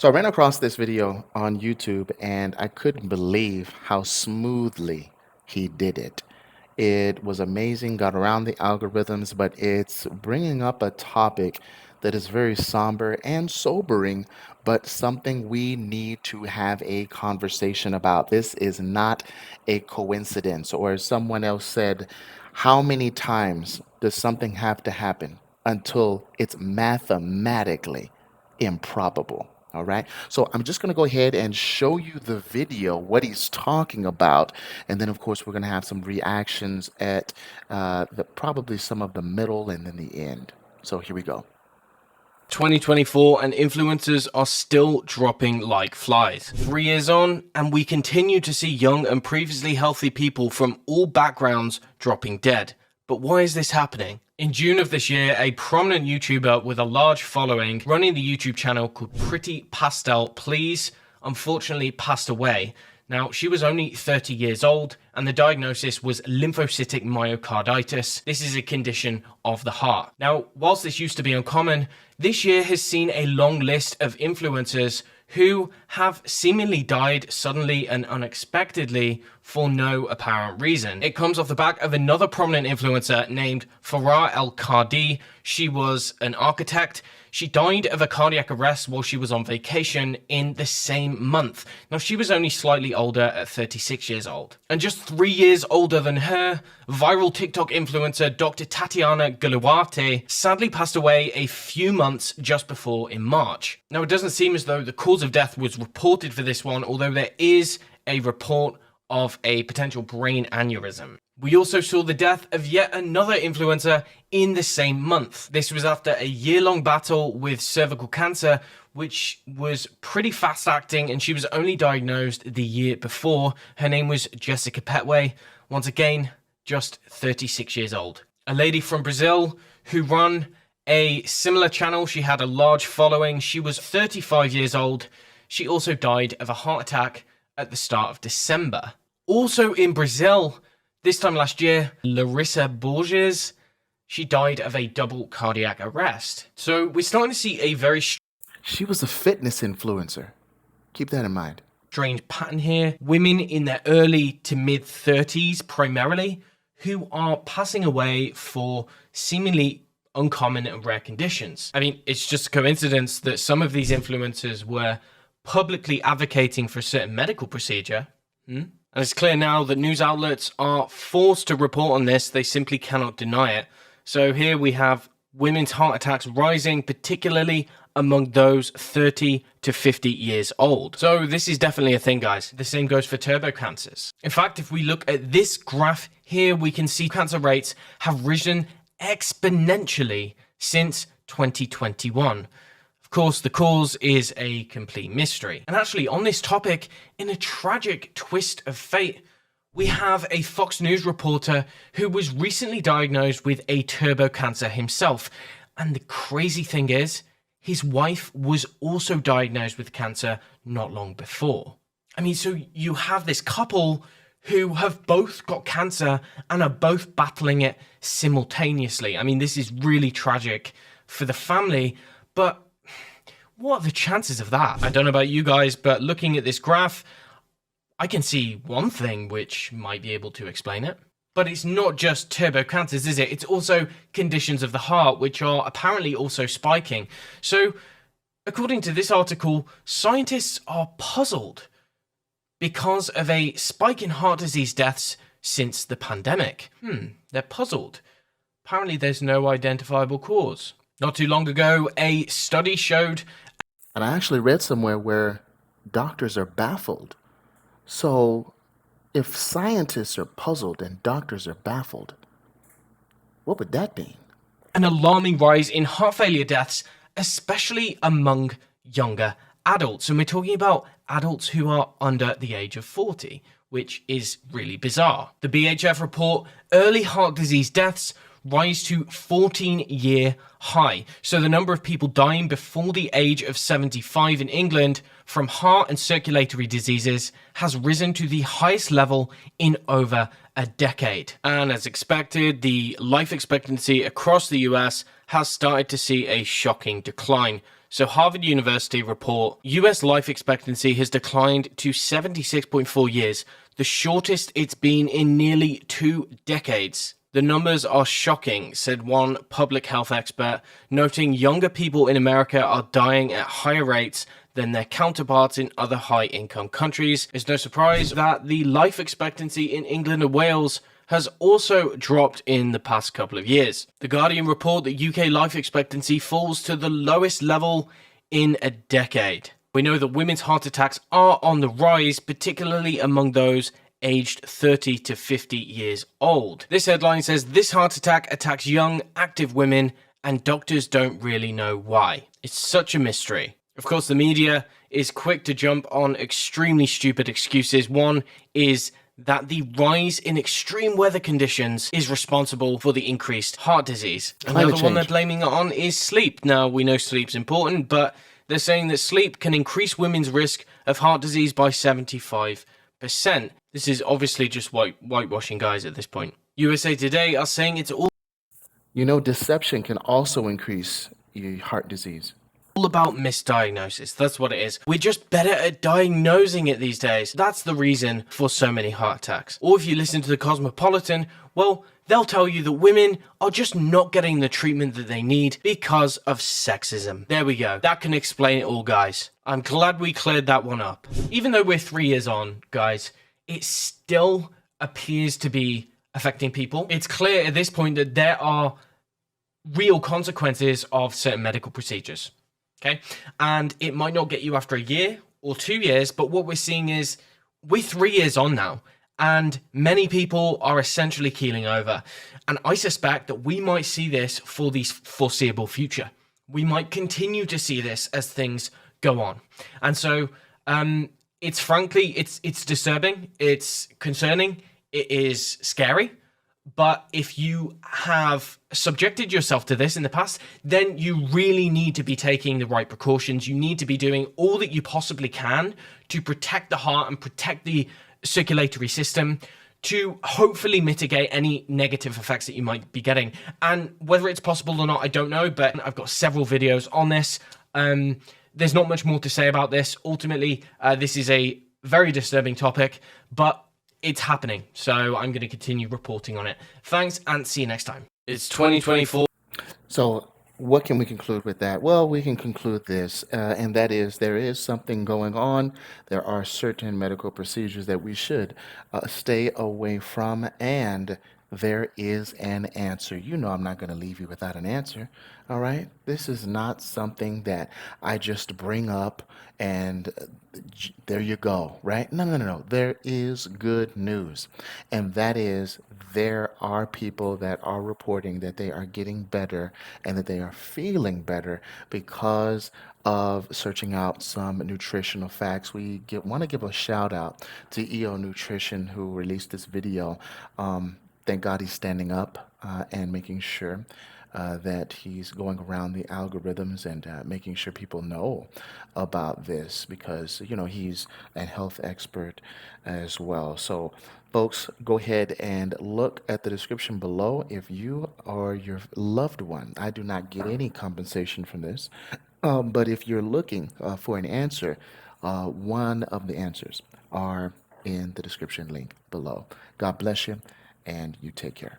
So I ran across this video on YouTube and I couldn't believe how smoothly he did it. It was amazing, got around the algorithms, but it's bringing up a topic that is very somber and sobering, but something we need to have a conversation about. This is not a coincidence, or as someone else said, how many times does something have to happen until it's mathematically improbable? All right. So I'm just going to go ahead and show you the video, what he's talking about. And then, of course, we're going to have some reactions at probably some of the middle and then the end. So here we go. 2024 and influencers are still dropping like flies. 3 years on, and we continue to see young and previously healthy people from all backgrounds dropping dead. But why is this happening? In June of this year, a prominent YouTuber with a large following running the YouTube channel called Pretty Pastel Please unfortunately passed away. Now, she was only 30 years old and the diagnosis was lymphocytic myocarditis. This is a condition of the heart. Now, whilst this used to be uncommon, this year has seen a long list of influencers who have seemingly died suddenly and unexpectedly for no apparent reason. It comes off the back of another prominent influencer named Farah El-Khadi. She was an architect. She died of a cardiac arrest while she was on vacation in the same month. Now, she was only slightly older at 36 years old. And just 3 years older than her, viral TikTok influencer Dr. Tatiana Guluarte sadly passed away a few months just before in March. Now, it doesn't seem as though the cause of death was reported for this one, although there is a report of a potential brain aneurysm. We also saw the death of yet another influencer in the same month. This was after a year-long battle with cervical cancer, which was pretty fast-acting, and she was only diagnosed the year before. Her name was Jessica Petway, once again, just 36 years old. A lady from Brazil who ran a similar channel. She had a large following. She was 35 years old. She also died of a heart attack at the start of December. Also in Brazil, this time last year, Larissa Borges, she died of a double cardiac arrest. So we're starting to see a very She was a fitness influencer. Keep that in mind. strange pattern here. Women in their early to mid 30s primarily, who are passing away for seemingly uncommon and rare conditions. I mean, it's just a coincidence that some of these influencers were publicly advocating for a certain medical procedure. And it's clear now that news outlets are forced to report on this. They simply cannot deny it. So here we have women's heart attacks rising, particularly among those 30 to 50 years old. So this is definitely a thing, guys. The same goes for turbo cancers. In fact, if we look at this graph here, we can see cancer rates have risen exponentially since 2021. Of course, the cause is a complete mystery. And actually, on this topic, in a tragic twist of fate, we have a Fox News reporter who was recently diagnosed with a turbo cancer himself. And the crazy thing is, his wife was also diagnosed with cancer not long before. I mean, so you have this couple who have both got cancer and are both battling it simultaneously. I mean, this is really tragic for the family, but what are the chances of that? I don't know about you guys, but looking at this graph, I can see one thing which might be able to explain it. But it's not just turbo cancers, is it? It's also conditions of the heart, which are apparently also spiking. So, according to this article, scientists are puzzled because of a spike in heart disease deaths since the pandemic. They're puzzled. Apparently there's no identifiable cause. Not too long ago, a study showed... And I actually read somewhere where doctors are baffled. So if scientists are puzzled and doctors are baffled, what would that mean? An alarming rise in heart failure deaths, especially among younger adults. And we're talking about adults who are under the age of 40, which is really bizarre. The BHF report early heart disease deaths rise to 14-year high. So the number of people dying before the age of 75 in England from heart and circulatory diseases has risen to the highest level in over a decade. And as expected, the life expectancy across the US has started to see a shocking decline. So Harvard University report US life expectancy has declined to 76.4 years, the shortest it's been in nearly 2 decades. The numbers are shocking, said one public health expert, noting younger people in America are dying at higher rates than their counterparts in other high-income countries. It's no surprise that the life expectancy in England and Wales has also dropped in the past couple of years. The Guardian report that UK life expectancy falls to the lowest level in a decade. We know that women's heart attacks are on the rise, particularly among those aged 30 to 50 years old. This headline says this heart attack attacks young, active women, and doctors don't really know why. It's such a mystery. Of course, the media is quick to jump on extremely stupid excuses. One is that the rise in extreme weather conditions is responsible for the increased heart disease. And the other one they're blaming it on is sleep. Now, we know sleep's important, but they're saying that sleep can increase women's risk of heart disease by 75%. This is obviously just whitewashing, guys, at this point. USA Today are saying it's all Deception can also increase your heart disease. about misdiagnosis. That's what it is. We're just better at diagnosing it these days. That's the reason for so many heart attacks. Or if you listen to the Cosmopolitan, well, they'll tell you that women are just not getting the treatment that they need because of sexism. There we go. That can explain it all, guys. I'm glad we cleared that one up. Even though we're 3 years on, guys, it still appears to be affecting people. It's clear at this point that there are real consequences of certain medical procedures. Okay, and it might not get you after a year or 2 years, but what we're seeing is we're 3 years on now, and many people are essentially keeling over. And I suspect that we might see this for the foreseeable future. We might continue to see this as things go on. And so it's frankly, it's disturbing, it's concerning, it is scary. But if you have subjected yourself to this in the past, then you really need to be taking the right precautions. You need to be doing all that you possibly can to protect the heart and protect the circulatory system to hopefully mitigate any negative effects that you might be getting. And whether it's possible or not, I don't know, but I've got several videos on this. There's not much more to say about this. Ultimately, this is a very disturbing topic, but it's happening, so I'm going to continue reporting on it. Thanks, and see you next time. It's 2024. So what can we conclude with that? Well, we can conclude this, and that is there is something going on. There are certain medical procedures that we should stay away from, and there is an answer. I'm not going to leave you without an answer. All right? This is not something that I just bring up and there you go, right? No. There is good news. And that is there are people that are reporting that they are getting better and that they are feeling better because of searching out some nutritional facts. We want to give a shout out to EO Nutrition who released this video. Thank God he's standing up and making sure that he's going around the algorithms and making sure people know about this because, he's a health expert as well. So, folks, go ahead and look at the description below if you or your loved one. I do not get any compensation from this, but if you're looking for an answer, one of the answers are in the description link below. God bless you, and you take care.